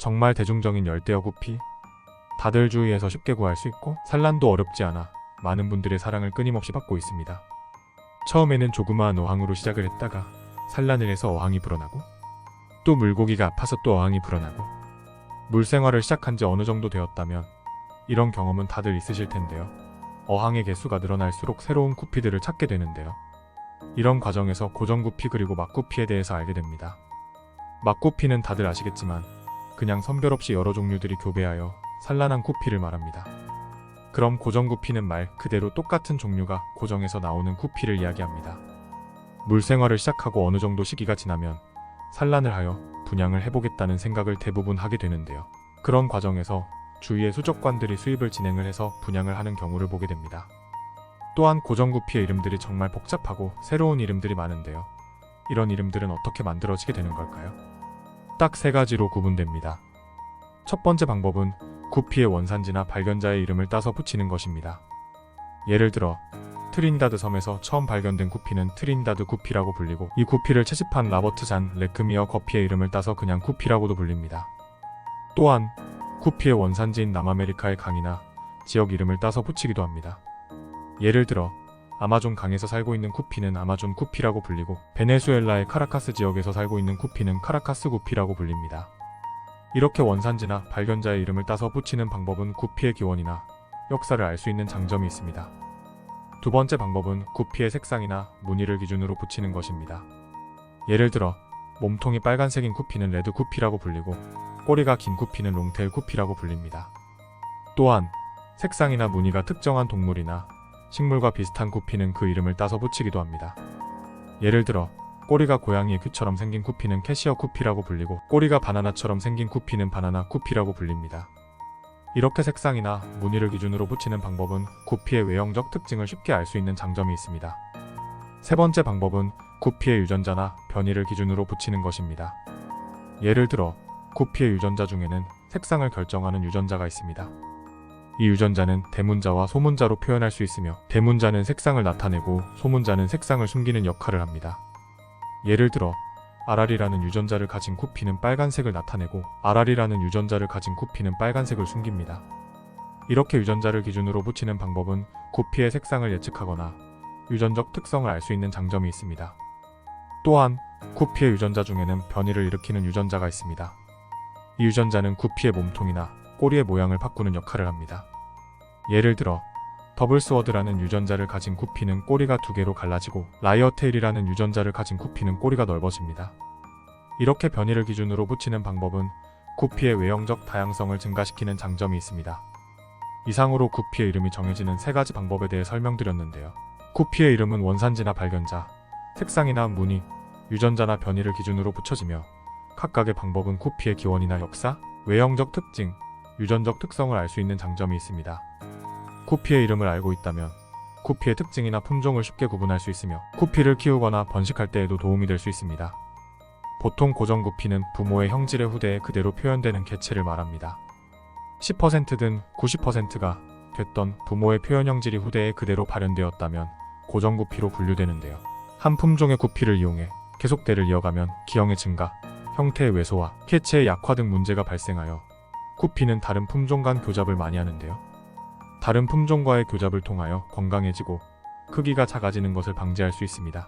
정말 대중적인 열대어 구피. 다들 주위에서 쉽게 구할 수 있고 산란도 어렵지 않아 많은 분들의 사랑을 끊임없이 받고 있습니다. 처음에는 조그마한 어항으로 시작을 했다가 산란을 해서 어항이 불어나고 또 물고기가 아파서 또 어항이 불어나고 물생활을 시작한 지 어느 정도 되었다면 이런 경험은 다들 있으실 텐데요. 어항의 개수가 늘어날수록 새로운 구피들을 찾게 되는데요. 이런 과정에서 고정구피 그리고 막구피에 대해서 알게 됩니다. 막구피는 다들 아시겠지만 그냥 선별 없이 여러 종류들이 교배하여 산란한 구피를 말합니다. 그럼 고정구피는 말 그대로 똑같은 종류가 고정해서 나오는 구피를 이야기합니다. 물생활을 시작하고 어느 정도 시기가 지나면 산란을 하여 분양을 해보겠다는 생각을 대부분 하게 되는데요. 그런 과정에서 주위의 수족관들이 수입을 진행을 해서 분양을 하는 경우를 보게 됩니다. 또한 고정구피의 이름들이 정말 복잡하고 새로운 이름들이 많은데요. 이런 이름들은 어떻게 만들어지게 되는 걸까요? 딱 세 가지로 구분됩니다. 첫 번째 방법은 구피의 원산지나 발견자의 이름을 따서 붙이는 것입니다. 예를 들어 트리니다드 섬에서 처음 발견된 구피는 트리니다드 구피라고 불리고 이 구피를 채집한 라버트 잔 레크미어 거피의 이름을 따서 그냥 구피라고도 불립니다. 또한 구피의 원산지인 남아메리카의 강이나 지역 이름을 따서 붙이기도 합니다. 예를 들어 아마존 강에서 살고 있는 구피는 아마존 구피라고 불리고 베네수엘라의 카라카스 지역에서 살고 있는 구피는 카라카스 구피라고 불립니다. 이렇게 원산지나 발견자의 이름을 따서 붙이는 방법은 구피의 기원이나 역사를 알 수 있는 장점이 있습니다. 두 번째 방법은 구피의 색상이나 무늬를 기준으로 붙이는 것입니다. 예를 들어 몸통이 빨간색인 구피는 레드 구피라고 불리고 꼬리가 긴 구피는 롱테일 구피라고 불립니다. 또한 색상이나 무늬가 특정한 동물이나 식물과 비슷한 구피는 그 이름을 따서 붙이기도 합니다. 예를 들어 꼬리가 고양이의 귀처럼 생긴 구피는 캐시어 구피라고 불리고 꼬리가 바나나처럼 생긴 구피는 바나나 구피라고 불립니다. 이렇게 색상이나 무늬를 기준으로 붙이는 방법은 구피의 외형적 특징을 쉽게 알 수 있는 장점이 있습니다. 세 번째 방법은 구피의 유전자나 변이를 기준으로 붙이는 것입니다. 예를 들어 구피의 유전자 중에는 색상을 결정하는 유전자가 있습니다. 이 유전자는 대문자와 소문자로 표현할 수 있으며 대문자는 색상을 나타내고 소문자는 색상을 숨기는 역할을 합니다. 예를 들어 RR이라는 유전자를 가진 구피는 빨간색을 나타내고 RR이라는 유전자를 가진 구피는 빨간색을 숨깁니다. 이렇게 유전자를 기준으로 붙이는 방법은 구피의 색상을 예측하거나 유전적 특성을 알 수 있는 장점이 있습니다. 또한 구피의 유전자 중에는 변이를 일으키는 유전자가 있습니다. 이 유전자는 구피의 몸통이나 꼬리의 모양을 바꾸는 역할을 합니다. 예를 들어 더블스워드라는 유전자를 가진 구피는 꼬리가 두 개로 갈라지고 라이어테일이라는 유전자를 가진 구피는 꼬리가 넓어집니다. 이렇게 변이를 기준으로 붙이는 방법은 구피의 외형적 다양성을 증가시키는 장점이 있습니다. 이상으로 구피의 이름이 정해지는 세 가지 방법에 대해 설명드렸는데요. 구피의 이름은 원산지나 발견자, 색상이나 무늬, 유전자나 변이를 기준으로 붙여지며 각각의 방법은 구피의 기원이나 역사, 외형적 특징, 유전적 특성을 알 수 있는 장점이 있습니다. 구피의 이름을 알고 있다면 구피의 특징이나 품종을 쉽게 구분할 수 있으며 구피를 키우거나 번식할 때에도 도움이 될 수 있습니다. 보통 고정구피는 부모의 형질의 후대에 그대로 표현되는 개체를 말합니다. 10%든 90%가 됐던 부모의 표현 형질이 후대에 그대로 발현되었다면 고정구피로 분류되는데요. 한 품종의 구피를 이용해 계속대를 이어가면 기형의 증가, 형태의 왜소와 개체의 약화 등 문제가 발생하여 구피는 다른 품종 간 교잡을 많이 하는데요. 다른 품종과의 교잡을 통하여 건강해지고 크기가 작아지는 것을 방지할 수 있습니다.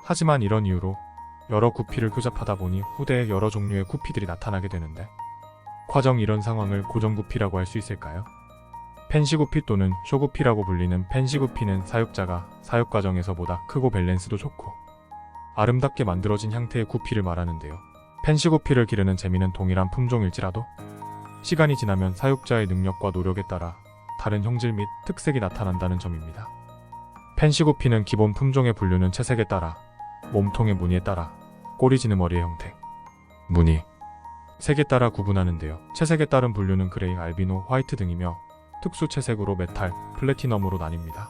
하지만 이런 이유로 여러 구피를 교잡하다 보니 후대에 여러 종류의 구피들이 나타나게 되는데 과정 이런 상황을 고정구피라고 할 수 있을까요? 펜시구피 또는 쇼구피라고 불리는 펜시구피는 사육자가 사육 과정에서보다 크고 밸런스도 좋고 아름답게 만들어진 형태의 구피를 말하는데요. 펜시구피를 기르는 재미는 동일한 품종일지라도 시간이 지나면 사육자의 능력과 노력에 따라 다른 형질 및 특색이 나타난다는 점입니다. 펜시구피는 기본 품종의 분류는 채색에 따라, 몸통의 무늬에 따라, 꼬리 지느머리의 형태, 무늬, 색에 따라 구분하는데요. 채색에 따른 분류는 그레이, 알비노, 화이트 등이며 특수 채색으로 메탈, 플래티넘으로 나뉩니다.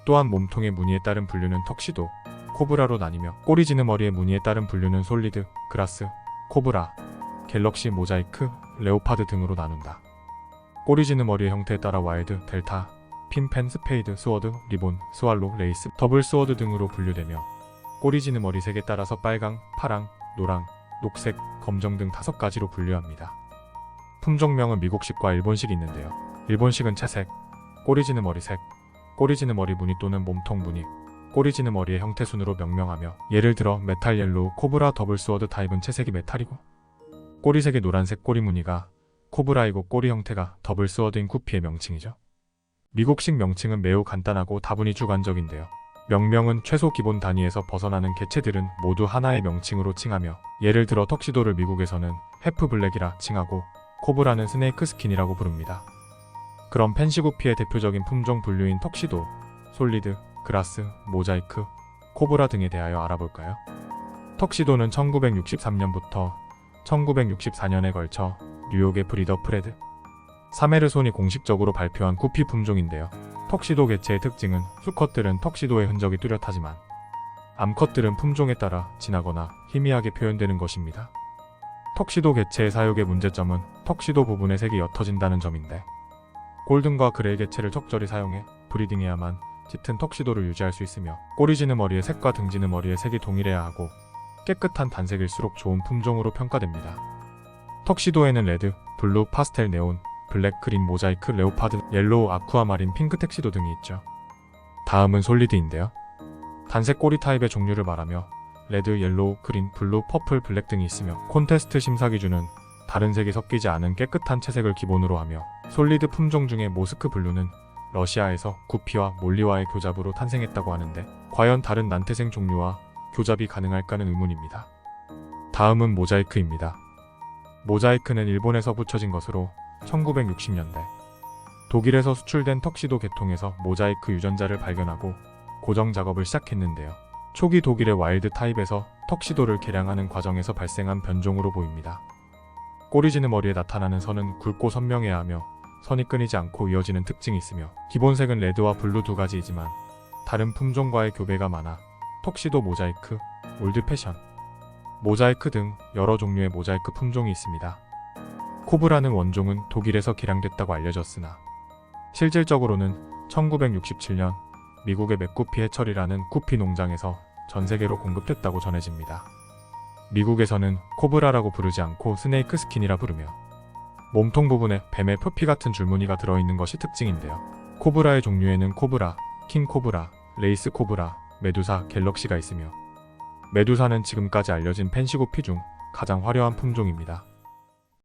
또한 몸통의 무늬에 따른 분류는 턱시도, 코브라로 나뉘며 꼬리 지느머리의 무늬에 따른 분류는 솔리드, 그라스, 코브라, 갤럭시, 모자이크, 레오파드 등으로 나눈다. 꼬리 지느머리의 형태에 따라 와일드, 델타, 핀펜, 스페이드, 스워드, 리본, 스왈로, 레이스, 더블 스워드 등으로 분류되며 꼬리 지느머리 색에 따라서 빨강, 파랑, 노랑, 녹색, 검정 등 5가지로 분류합니다. 품종명은 미국식과 일본식이 있는데요. 일본식은 채색, 꼬리지느 머리색, 꼬리지느 머리 무늬 또는 몸통 무늬, 꼬리지느 머리의 형태 순으로 명명하며 예를 들어 메탈 옐로우 코브라 더블 스워드 타입은 채색이 메탈이고 꼬리색이 노란색 꼬리 무늬가 코브라이고 꼬리 형태가 더블 스워드인 구피의 명칭이죠. 미국식 명칭은 매우 간단하고 다분히 주관적인데요. 명명은 최소 기본 단위에서 벗어나는 개체들은 모두 하나의 명칭으로 칭하며 예를 들어 턱시도를 미국에서는 해프 블랙이라 칭하고 코브라는 스네이크 스킨이라고 부릅니다. 그럼 펜시 구피의 대표적인 품종 분류인 턱시도, 솔리드, 그라스, 모자이크, 코브라 등에 대하여 알아볼까요? 턱시도는 1963년부터 1964년에 걸쳐 뉴욕의 브리더 프레드 사메르손이 공식적으로 발표한 구피 품종인데요. 턱시도 개체의 특징은 수컷들은 턱시도의 흔적이 뚜렷하지만 암컷들은 품종에 따라 진하거나 희미하게 표현되는 것입니다. 턱시도 개체의 사육의 문제점은 턱시도 부분의 색이 옅어진다는 점인데 골든과 그레이 개체를 적절히 사용해 브리딩해야만 짙은 턱시도를 유지할 수 있으며 꼬리지느 머리의 색과 등지느 머리의 색이 동일해야 하고 깨끗한 단색일수록 좋은 품종으로 평가됩니다. 턱시도에는 레드, 블루, 파스텔 네온, 블랙, 그린, 모자이크, 레오파드, 옐로우, 아쿠아마린, 핑크 턱시도 등이 있죠. 다음은 솔리드인데요. 단색 꼬리 타입의 종류를 말하며 레드, 옐로우, 그린, 블루, 퍼플, 블랙 등이 있으며 콘테스트 심사 기준은 다른 색이 섞이지 않은 깨끗한 채색을 기본으로 하며 솔리드 품종 중에 모스크 블루는 러시아에서 구피와 몰리와의 교잡으로 탄생했다고 하는데 과연 다른 난태생 종류와 교잡이 가능할까는 의문입니다. 다음은 모자이크입니다. 모자이크는 일본에서 붙여진 것으로 1960년대 독일에서 수출된 턱시도 계통에서 모자이크 유전자를 발견하고 고정 작업을 시작했는데요. 초기 독일의 와일드 타입에서 턱시도를 개량하는 과정에서 발생한 변종으로 보입니다. 꼬리지느 머리에 나타나는 선은 굵고 선명해야 하며 선이 끊이지 않고 이어지는 특징이 있으며 기본색은 레드와 블루 2가지이지만 다른 품종과의 교배가 많아 턱시도 모자이크, 올드 패션, 모자이크 등 여러 종류의 모자이크 품종이 있습니다. 코브라는 원종은 독일에서 개량됐다고 알려졌으나 실질적으로는 1967년 미국의 맥구피 해처리라는 구피 농장에서 전 세계로 공급됐다고 전해집니다. 미국에서는 코브라라고 부르지 않고 스네이크 스킨이라 부르며 몸통 부분에 뱀의 표피 같은 줄무늬가 들어있는 것이 특징인데요. 코브라의 종류에는 코브라, 킹코브라, 레이스 코브라, 메두사, 갤럭시가 있으며 메두사는 지금까지 알려진 펜시 구피 중 가장 화려한 품종입니다.